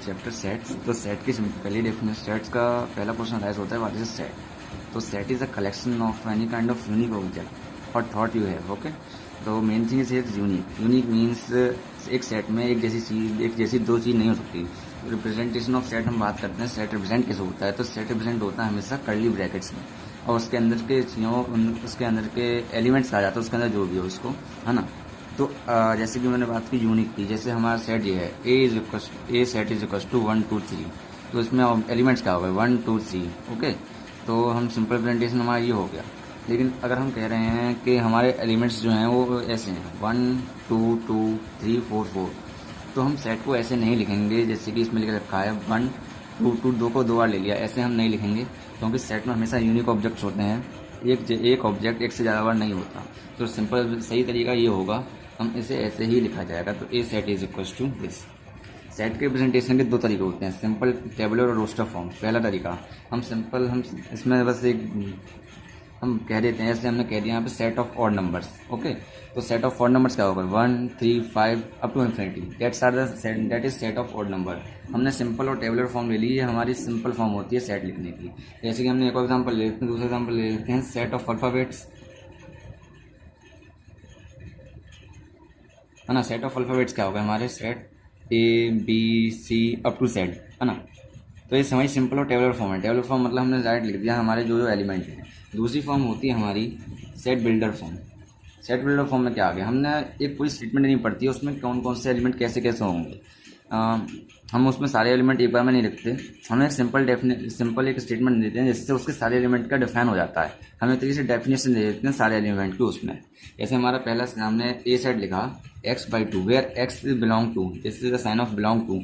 Chapter sets. तो set की पहली डेफिनेशन, सेट्स का पहला क्वेश्चन राइज होता है व्हाट इज सेट। तो set is a collection of any kind of unique object और थॉट यू हैव। ओके, तो main thing is unique. Unique means एक सेट में एक जैसी चीज, एक जैसी दो चीज़ नहीं हो सकती। रिप्रेजेंटेशन ऑफ सेट हम बात करते हैं, सेट रिप्रेजेंट कैसे होता है। तो सेट रिप्रेजेंट होता है हमेशा कर्ली ब्रैकेट्स में, और उसके अंदर के चीज़ों, उसके अंदर के एलिमेंट्स आ जाते हैं, उसके अंदर जो भी हो उसको, है ना। तो जैसे कि मैंने बात की यूनिक की, जैसे हमारा सेट ये है ए सेट इज इक्वल टू 1 2 3। तो इसमें एलिमेंट्स क्या हो गए 1 2 3। ओके, तो हम सिंपल प्रेजेंटेशन हमारा ये हो गया। लेकिन अगर हम कह रहे हैं कि हमारे एलिमेंट्स जो हैं वो ऐसे हैं 1 2 2 3 4 4, तो हम सेट को ऐसे नहीं लिखेंगे जैसे कि इसमें लिख रखा है 1 2 2, दो को दो बार ले लिया, ऐसे हम नहीं लिखेंगे, क्योंकि सेट में हमेशा यूनिक ऑब्जेक्ट्स होते हैं। एक ऑब्जेक्ट एक से ज़्यादा बार नहीं होता। तो सिंपल सही तरीका ये होगा, हम इसे ऐसे ही लिखा जाएगा। तो a set is equal to this. Set के रिप्रेजेंटेशन के दो तरीके होते हैं, सिंपल, टेबुलर और रोस्टर फॉर्म। पहला तरीका हम इसमें बस एक हम कह देते हैं, जैसे हमने कह दिया यहाँ पे set of odd numbers. Okay, तो सेट ऑफ ऑड नंबर्स क्या होगा 1 3 5 up to infinity, that is set of odd number. हमने सिंपल और टेबुलर फॉर्म ले ली, ये हमारी सिंपल फॉर्म होती है सेट लिखने की। जैसे कि हमने एक और एग्जाम्पल ले लेते हैं, दूसरा एग्जाम्पल ले लेते हैं सेट ऑफ अल्फ़ाबेट्स, है ना। सेट ऑफ अल्फ़ाबेट्स क्या होगा हमारे, set ABC up to Z, है ना। तो ये हमारी सिंपल और टेबुलर फॉर्म है। टेबुलर फॉर्म मतलब हमने डायरेक्ट लिख दिया हमारे जो जो एलिमेंट हैं। दूसरी फॉर्म होती है हमारी set builder form. Set builder form में क्या आ गया, हमने एक पूरी स्टेटमेंट नहीं पढ़ती है, उसमें कौन कौन से एलिमेंट कैसे कैसे होंगे। हम उसमें सारे एलिमेंट एक बार में नहीं लिखते, हमें एक सिंपल एक स्टेटमेंट देते हैं जिससे उसके सारे एलिमेंट का डिफाइन हो जाता है। हम एक तरीके से डेफिनेशन दे देते हैं सारे एलिमेंट की उसमें। जैसे हमारा पहला हमने ए सेट लिखा x/2 where x belong to, this is the sign of belong to.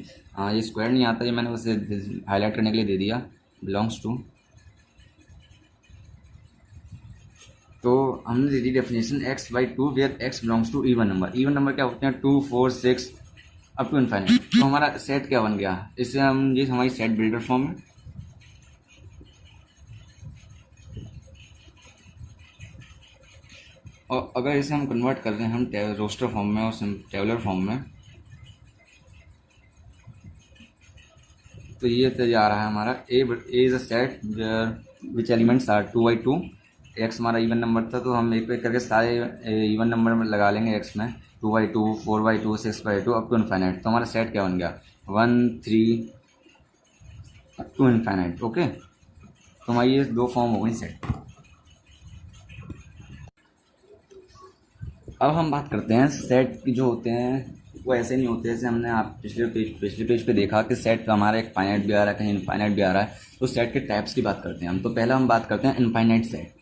ये स्क्वायर नहीं आता, ये मैंने उसे हाईलाइट करने के लिए दे दिया, बिलोंग्स टू। तो हमने दे दी definition x/2 where x belongs to even number. Even number क्या होते हैं 2 4 6 अप टू इनफाइनाइट। तो हमारा सेट क्या बन गया, इससे हम, ये हमारी सेट बिल्डर फॉर्म है। और अगर इसे हम कन्वर्ट कर रहे हैं हम रोस्टर फॉर्म में और टेबुलर फॉर्म में, तो ये तो जा रहा है हमारा A is a set which elements are 2/2। X हमारा इवन नंबर था, तो हम एक एक करके सारे इवन नंबर में लगा लेंगे एक्स में, 2/2 4/2 6/2 अप टू इनफाइनाइट। तो हमारा सेट क्या बन गया 1 3 अप टू इनफाइनाइट। ओके, तो हमारी ये दो फॉर्म हो गई सेट। अब हम बात करते हैं सेट की, जो होते हैं वो ऐसे नहीं होते जैसे हमने आप पिछले पेज पे देखा कि सेट हमारा एक फाइनाइट भी आ रहा है, कहीं इनफाइनाइट भी आ रहा है। तो सेट के टाइप्स की बात करते हैं हम। तो पहला हम बात करते हैं इनफाइनाइट सेट।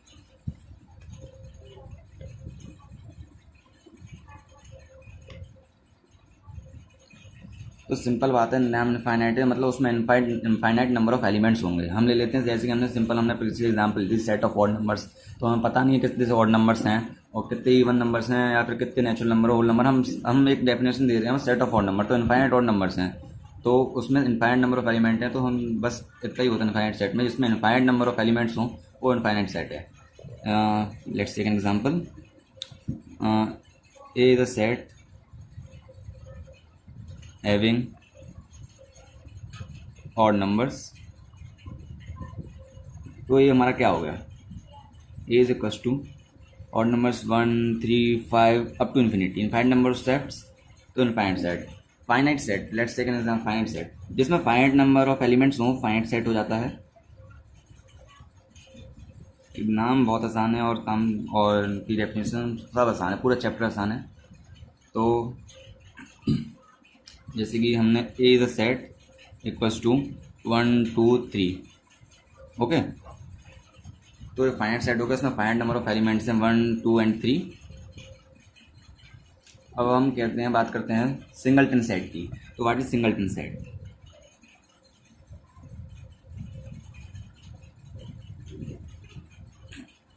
तो सिंपल बात है, नाम इनफाइनाइट है, मतलब उसमें इनफाइनाइट नंबर ऑफ एलिमेंट्स होंगे। हम ले लेते हैं जैसे कि हमने पिछले example the set of odd numbers. तो हमें पता नहीं है कितने से ऑड नंबर्स हैं और कितने इवन नंबर्स हैं या फिर कितने नेचुरल नंबर होल नंबर। हम एक डेफिनेशन दे रहे हैं सेट ऑफ ऑड नंबर, तो इनफाइनाइट ऑड नंबर्स हैं, तो उसमें इनफाइनाइट नंबर ऑफ एलिमेंट है। तो हम बस इतना ही होता है इनफाइनाइट सेट में, जिसमें इनफाइनाइट नंबर ऑफ एलिमेंट्स हों वो इनफाइनाइट सेट है। Let's take an example, A is a set having odd numbers. तो ये हमारा क्या हो गया, A is equal to odd numbers 1 3 5 up to infinity. Infinite number of sets, तो infinite set. Finite set, let's take an example, finite set जिसमें finite number of elements हो, finite set हो जाता है। नाम बहुत आसान है और काम और उनकी डेफिनेशन सब आसान है, पूरा चैप्टर आसान है। तो जैसे कि हमने A is a set equals to 1 2 3। Okay, तो ये फाइनाइट सेट होगा, इसमें फाइनाइट नंबर ऑफ एलिमेंट्स हैं 1 2 एंड 3। अब हम कहते हैं, बात करते हैं सिंगलटन सेट की। तो व्हाट इज सिंगलटन सेट।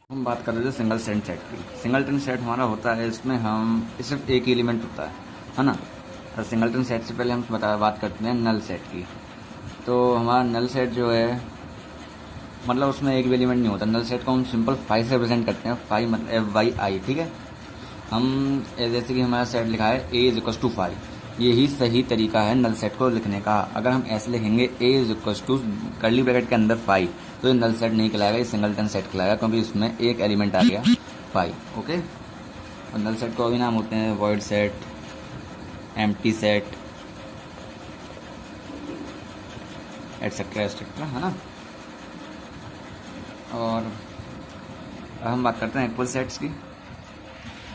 हम बात कर रहे थे सिंगल सेट की। सिंगलटन सेट हमारा होता है, इसमें हम सिर्फ एक ही एलिमेंट होता है ना। तो सिंगलटन सेट से पहले हम बात करते हैं नल सेट की। तो हमारा नल सेट जो है, मतलब उसमें एक भी एलिमेंट नहीं होता। नल सेट को हम सिंपल 5 से रिप्रेजेंट करते हैं, 5 मतलब FYI, ठीक है। हम जैसे कि हमारा सेट लिखा है A इज इक्वल टू 5, यही सही तरीका है नल सेट को लिखने का। अगर हम ऐसे लिखेंगे a is equal to curly bracket के अंदर 5, तो ये नल सेट नहीं कहलाएगा, ये सिंगलटन सेट कहलाएगा, क्योंकि इसमें एक एलिमेंट आ गया 5। ओके, और नल सेट को भी नाम होते हैं void set, empty set, etcetera etcetera, है ना। और अब हम बात करते हैं इक्वल सेट्स की।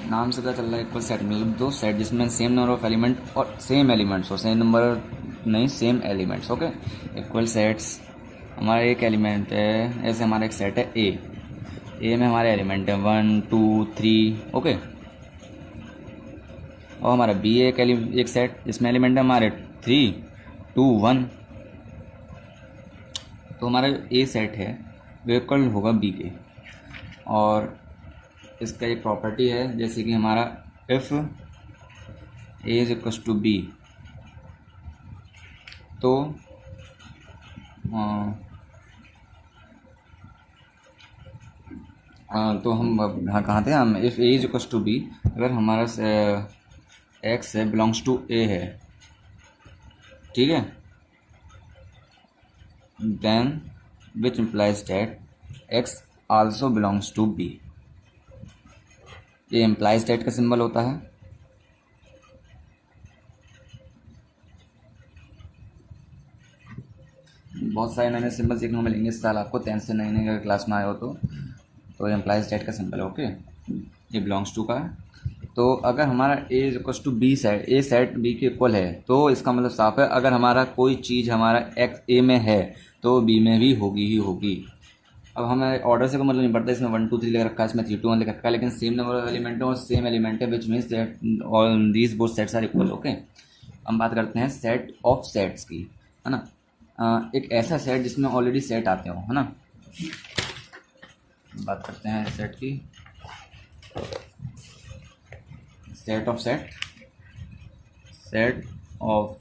नाम से पता चल रहा है इक्वल सेट मतलब दो सेट जिसमें सेम नंबर ऑफ एलिमेंट और सेम एलिमेंट्स हो, सेम नंबर नहीं, same elements. Okay, equal sets हमारा एक एलिमेंट है, ऐसे हमारा एक सेट है ए में हमारे एलिमेंट है 1 2 3। ओके, और हमारा बी एक सेट जिसमें एलिमेंट है हमारे 3 2 1। तो हमारा ए सेट है वो इक्वल होगा बी के, और इसका एक प्रॉपर्टी है जैसे कि हमारा if A is equal to B, तो तो हम कहाँ थे हम, if A is equal to B, अगर हमारा एक्स है बिलोंग्स टू ए है, ठीक है, then which implies that X also belongs to B. ये इम्प्लाइज दैट का सिंबल होता है। बहुत सारे नए नए सिंबल सीखने को मिलेंगे इस साल आपको, 10th से नए नए क्लास में आए हो तो ये इम्प्लाइज दैट का सिंबल है। ओके, ये बिलोंग्स टू का है। तो अगर हमारा A is equal to B set, A set B के इक्वल है, तो इसका मतलब साफ है अगर हमारा कोई चीज़ हमारा एक्स ए में है तो बी में भी होगी ही होगी। अब हमें ऑर्डर से कोई मतलब नहीं पड़ता, इसमें 1 2 3 लिख रखा है, इसमें 3 2 1 लिख रखा है, लेकिन सेम नंबर ऑफ एलिमेंट है और सेम एलिमेंट है, which means that all these both sets are equal. Okay, हम बात करते हैं सेट ऑफ सेट्स की, है ना। एक ऐसा सेट जिसमें ऑलरेडी सेट आते हो, है ना। बात करते हैं सेट की, set of set, set of,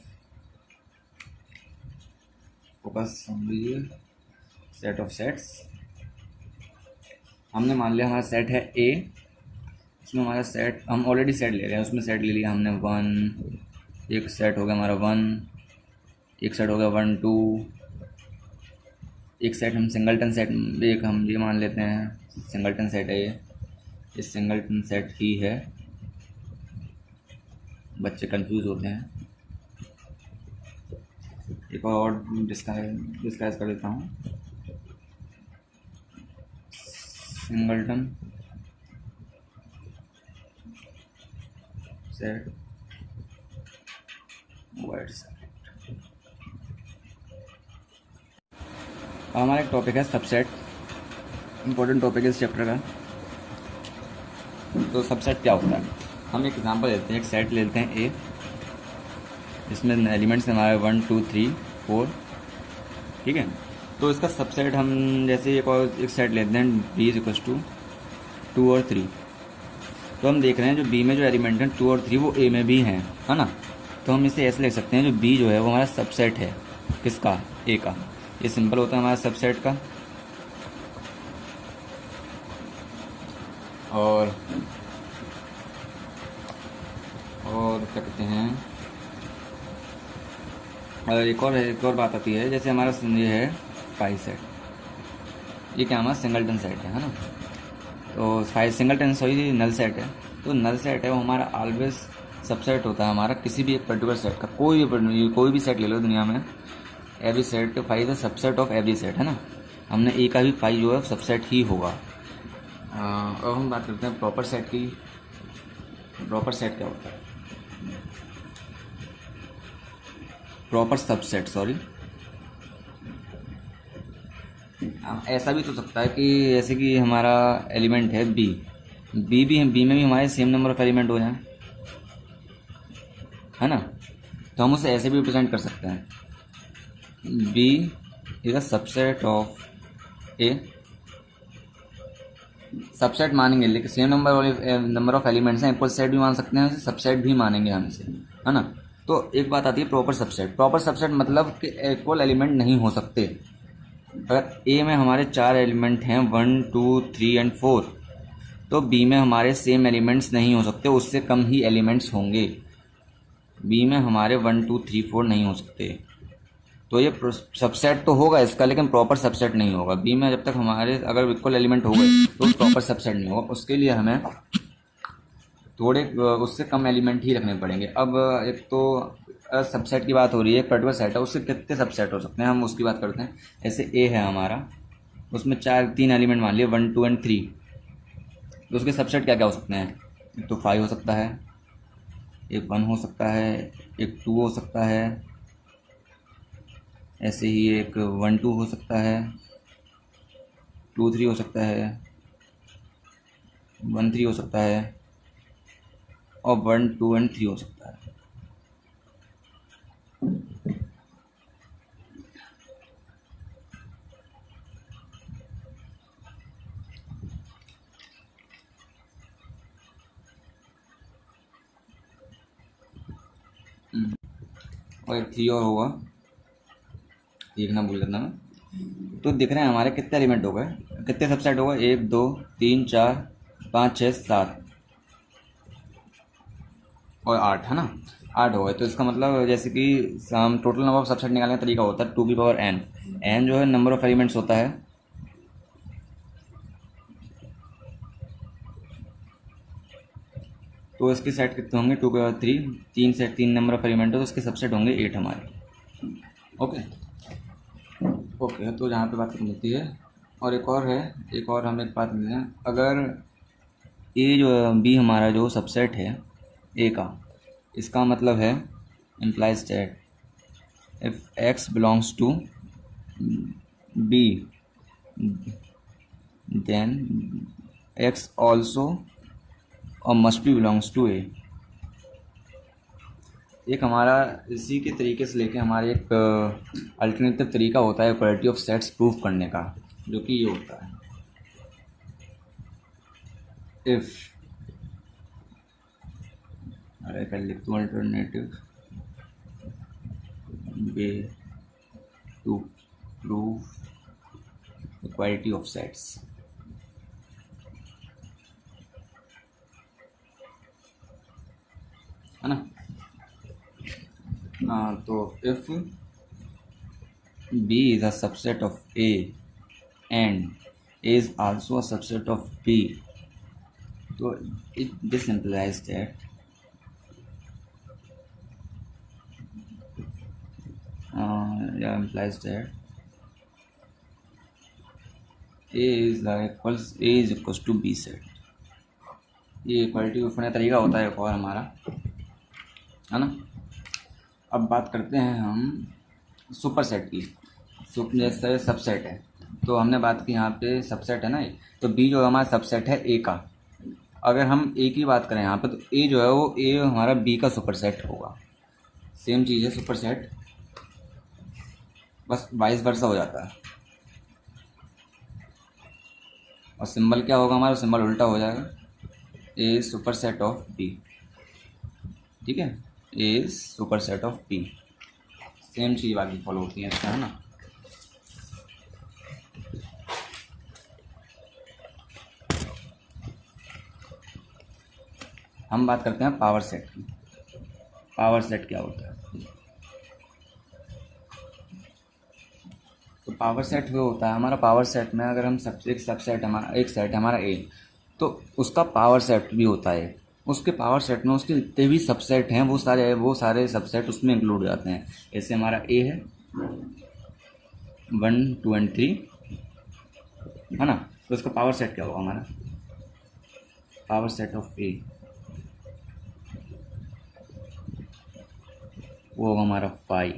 focus समझिए, सेट ऑफ सेट्स। हमने मान लिया हमारा सेट है ए, उसमें हमारा सेट हम ऑलरेडी सेट ले रहे हैं, उसमें सेट ले लिया हमने 1, एक सेट हो गया हमारा 1, एक सेट हो गया 1 2, एक सेट हम सिंगलटन सेट, एक हम ये मान लेते हैं सिंगलटन सेट है ये सिंगलटन सेट ही है। बच्चे कंफ्यूज होते हैं। एक और डिस्कस कर देता हूँ, सिंगलटन सेट, वाइड सेट। हमारा एक टॉपिक है सबसेट, इम्पोर्टेंट टॉपिक है इस चैप्टर का। तो सबसेट क्या होता है, हम एक एग्जांपल लेते हैं, एक सेट लेते हैं ए, जिसमें एलिमेंट्स हमारे 1 2 3 4, ठीक है। तो इसका सबसेट हम जैसे एक सेट लेते हैं बी इज इक्वल टू 2 और 3। तो हम देख रहे हैं जो बी में जो एलिमेंट हैं 2 और 3 वो ए में भी हैं, है ना। तो हम इसे ऐसे लिख सकते हैं जो बी जो है वो हमारा सबसेट है, किसका, ए का। ये सिंपल होता है हमारा सबसेट का। और क्या कहते हैं, और एक और बात आती है, जैसे हमारा ये है फाइव सेट, ये क्या हमारा सिंगलटन सेट है ना। तो five singleton sorry null set है। तो नल सेट है वो हमारा ऑलवेज सबसेट होता है हमारा किसी भी एक पर्टिकुलर सेट का। कोई भी सेट ले लो दुनिया में, every set five the subset of every set, है ना। हमने ए का भी फाइव जो है सबसेट ही होगा। अब हम बात करते हैं प्रॉपर सेट की। प्रॉपर सेट क्या होता है, प्रॉपर सबसेट, सॉरी। ऐसा भी तो सकता है कि जैसे कि हमारा एलिमेंट है बी में भी हमारे सेम नंबर ऑफ एलिमेंट हो जाए, है ना। तो हम उसे ऐसे भी रिप्रेजेंट कर सकते हैं, B is a subset of A. Subset मानेंगे लेकिन सेम नंबर ऑफ एलिमेंट्स हैं, इक्वल सेट भी मान सकते हैं, सबसेट भी मानेंगे हम इसे, है ना। तो एक बात आती है प्रॉपर सबसेट। प्रॉपर सबसेट मतलब कि इक्वल एलिमेंट नहीं हो सकते। अगर ए में हमारे 4 एलिमेंट हैं 1 2 3 एंड 4, तो बी में हमारे सेम एलिमेंट्स नहीं हो सकते, उससे कम ही एलिमेंट्स होंगे। बी में हमारे 1 2 3 4 नहीं हो सकते, तो ये सबसेट तो होगा इसका, लेकिन प्रॉपर सबसेट नहीं होगा। बी में जब तक हमारे अगर इक्वल एलिमेंट हो गए तो प्रॉपर सबसेट नहीं होगा। उसके लिए हमें थोड़े उससे कम एलिमेंट ही रखने पड़ेंगे। अब एक तो सबसेट की बात हो रही है, एक पर्टिकुलर सेट है, उससे कितने सबसेट हो सकते हैं हम उसकी बात करते हैं। जैसे ए है हमारा, उसमें 3 एलिमेंट मान लिए 1 2 एंड 3, तो उसके सबसेट क्या क्या हो सकते हैं। एक तो 5 हो सकता है, एक 1 हो सकता है, एक 2 हो सकता है, ऐसे ही एक 1 2 हो सकता है, 2 3 हो सकता है, 1 3 हो सकता है, और 1 2 एंड 3 हो सकता है। और एक 3 और होगा, देखना भूल करना मैं। तो दिख रहे हैं हमारे कितने एलिमेंट हो गए, कितने सबसेट हो गए, 1 2 3 4 5 6 7 और 8, है ना। 8 हो गए। तो इसका मतलब जैसे कि हम टोटल नंबर ऑफ सबसेट निकालने का तरीका होता है 2 की पावर n। n जो है नंबर ऑफ एलिमेंट्स होता है, तो इसके सेट कितने होंगे 2 की पावर 3, 3 नंबर ऑफ एलिमेंट है तो इसके सबसेट होंगे 8 हमारे। ओके ओके, तो यहाँ पे बात करनी होती है। और एक और है, एक और हम एक बात करते हैं, अगर ए जो बी हमारा जो सबसेट है ए का, इसका मतलब है implies that if x belongs to b then x also or must be belongs to a। एक हमारा इसी के तरीके से लेके हमारे एक अल्टरनेटिव तरीका होता है क्वालिटी ऑफ सेट्स प्रूफ करने का, जो कि ये होता है इफ, अरे कर लिख दूँ alternative way to prove quality of sets, है ना। तो if B is a subset of A and A is also a subset of B, तो this implies that implies that A is equals to B set। ये quality proof करने का तरीका होता है एक और हमारा, है ना। अब बात करते हैं हम सुपर सेट की। जैसे सबसेट है, तो हमने बात की यहाँ पे सबसेट है ना, तो बी जो हमारा सबसेट है ए का। अगर हम ए की बात करें यहाँ पे, तो ए जो है वो ए हमारा बी का सुपर सेट होगा। सेम चीज़ है सुपर सेट, बस वाइस वर्सा हो जाता है। और सिंबल क्या होगा हमारा, सिंबल उल्टा हो जाएगा, A superset of B, ठीक है, A superset of B. Same चीज़ बाकी फॉलो होती है इसका, है ना। हम बात करते हैं पावर सेट की। पावर सेट क्या होता है, तो पावर सेट वो होता है हमारा, पावर सेट में अगर हम एक सबसेट हमारा, एक सेट हमारा ए, तो उसका पावर सेट भी होता है। उसके पावर सेट में उसके जितने भी सबसेट हैं वो सारे सबसेट उसमें इंक्लूड हो जाते हैं। जैसे हमारा ए है 1 2 एंड 3, है ना, तो उसका पावर सेट क्या होगा हमारा, पावर सेट ऑफ ए वो होगा हमारा 5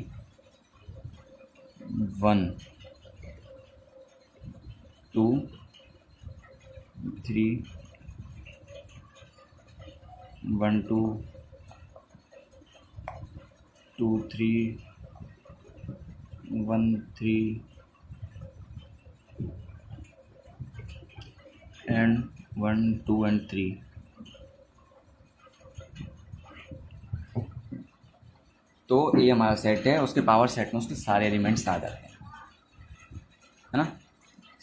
1 2 3 1 2 2 3 1 3 and 1 2 and 3। तो ये हमारा सेट है, उसके पावर सेट में उसके सारे एलिमेंट्स आ जाते हैं, है ना।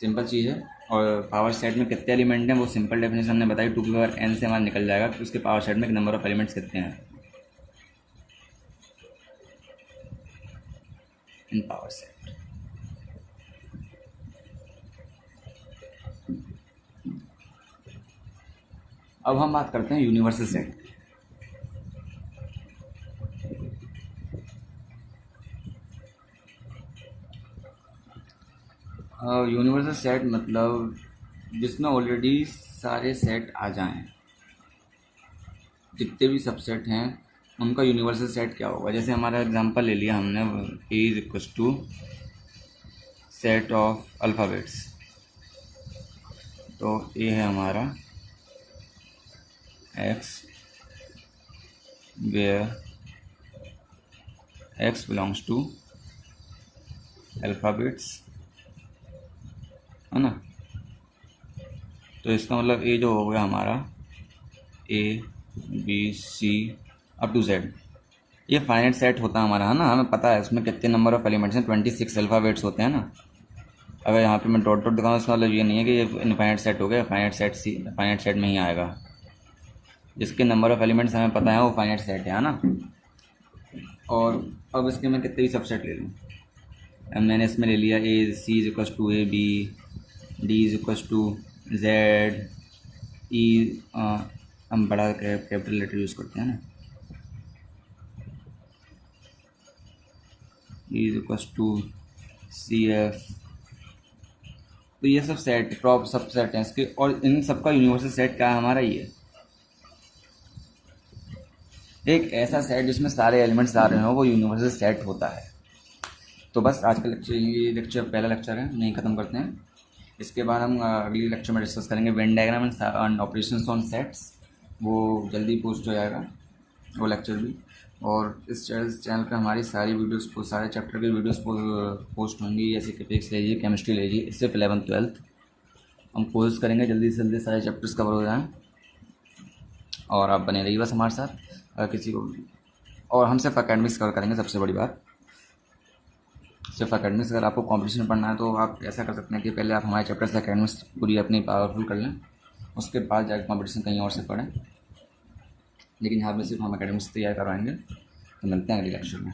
सिंपल चीज़ है। और पावर सेट में कितने एलिमेंट हैं वो सिंपल डेफिनेशन हमने बताई, 2 की पावर n से हमारा निकल जाएगा कि उसके पावर सेट में नंबर ऑफ एलिमेंट्स कितने हैं। इन पावर सेट। अब हम बात करते हैं यूनिवर्सल सेट। यूनिवर्सल सेट मतलब जिसमें ऑलरेडी सारे सेट आ जाएं, जितने भी सबसेट हैं उनका यूनिवर्सल सेट क्या होगा। जैसे हमारा एग्जांपल ले लिया हमने, A is equal to set of alphabets. तो ए है हमारा x where x belongs to alphabets, है ना। तो इसका मतलब ए जो हो गया हमारा A B C up to Z, ये फाइनाइट सेट होता है हमारा, है ना। हमें पता है इसमें कितने नंबर ऑफ एलिमेंट्स हैं, 26 अल्फ़ाबेट्स होते हैं ना। अगर यहाँ पे मैं डॉट डॉट दिखाऊँ इसका मतलब ये नहीं है कि ये इनफाइनाइट सेट हो गया, फाइनाइट सेट में ही आएगा। जिसके नंबर ऑफ एलिमेंट्स हमें पता है वो फाइनाइट सेट है ना। और अब इसके मैं कितने भी सबसेट ले लूँ, मैंने इसमें ले लिया A C is equal to A B, D is equal to Z, E हम बड़ा कैपिटल लेटर यूज़ करते हैं ना, E is equal to C F. तो ये सब सेट प्रॉप सब सेट हैं इसके, और इन सबका यूनिवर्सल सेट क्या है हमारा, ये एक ऐसा सेट जिसमें सारे एलिमेंट्स आ रहे हो वो यूनिवर्सल सेट होता है। तो बस आज का लेक्चर, ये लेक्चर पहला लेक्चर है, नहीं ख़त्म करते हैं। इसके बाद हम अगली लेक्चर में डिस्कस करेंगे Venn diagram and operations on sets, वो जल्दी पोस्ट हो जाएगा वो लेक्चर भी। और इस चैनल पे हमारी सारी वीडियोस को, सारे चैप्टर की वीडियोस पोस्ट होंगी, जैसे कि फिजिक्स लीजिए, केमिस्ट्री लीजिए, सिर्फ 11th 12th। हम कोशिश करेंगे जल्दी से जल्दी सारे चैप्टर्स कवर हो जाएँ, और आप बने रहिए बस हमारे साथ। अगर किसी को, और हम सिर्फ अकेडमिक्स कवर करेंगे, सबसे बड़ी बात सिर्फ अकेडमिक्स। अगर आपको कॉम्पिटिशन पढ़ना है तो आप ऐसा कर सकते हैं कि पहले आप हमारे चैप्टर से अकेडमिक्स पूरी अपनी पावरफुल कर लें, उसके बाद जाकर कॉम्पिटिशन कहीं और से पढ़ें। लेकिन यहाँ पे सिर्फ हम अकेडमिक्स तैयार करवाएंगे। तो मिलते हैं अगले लेक्चर में।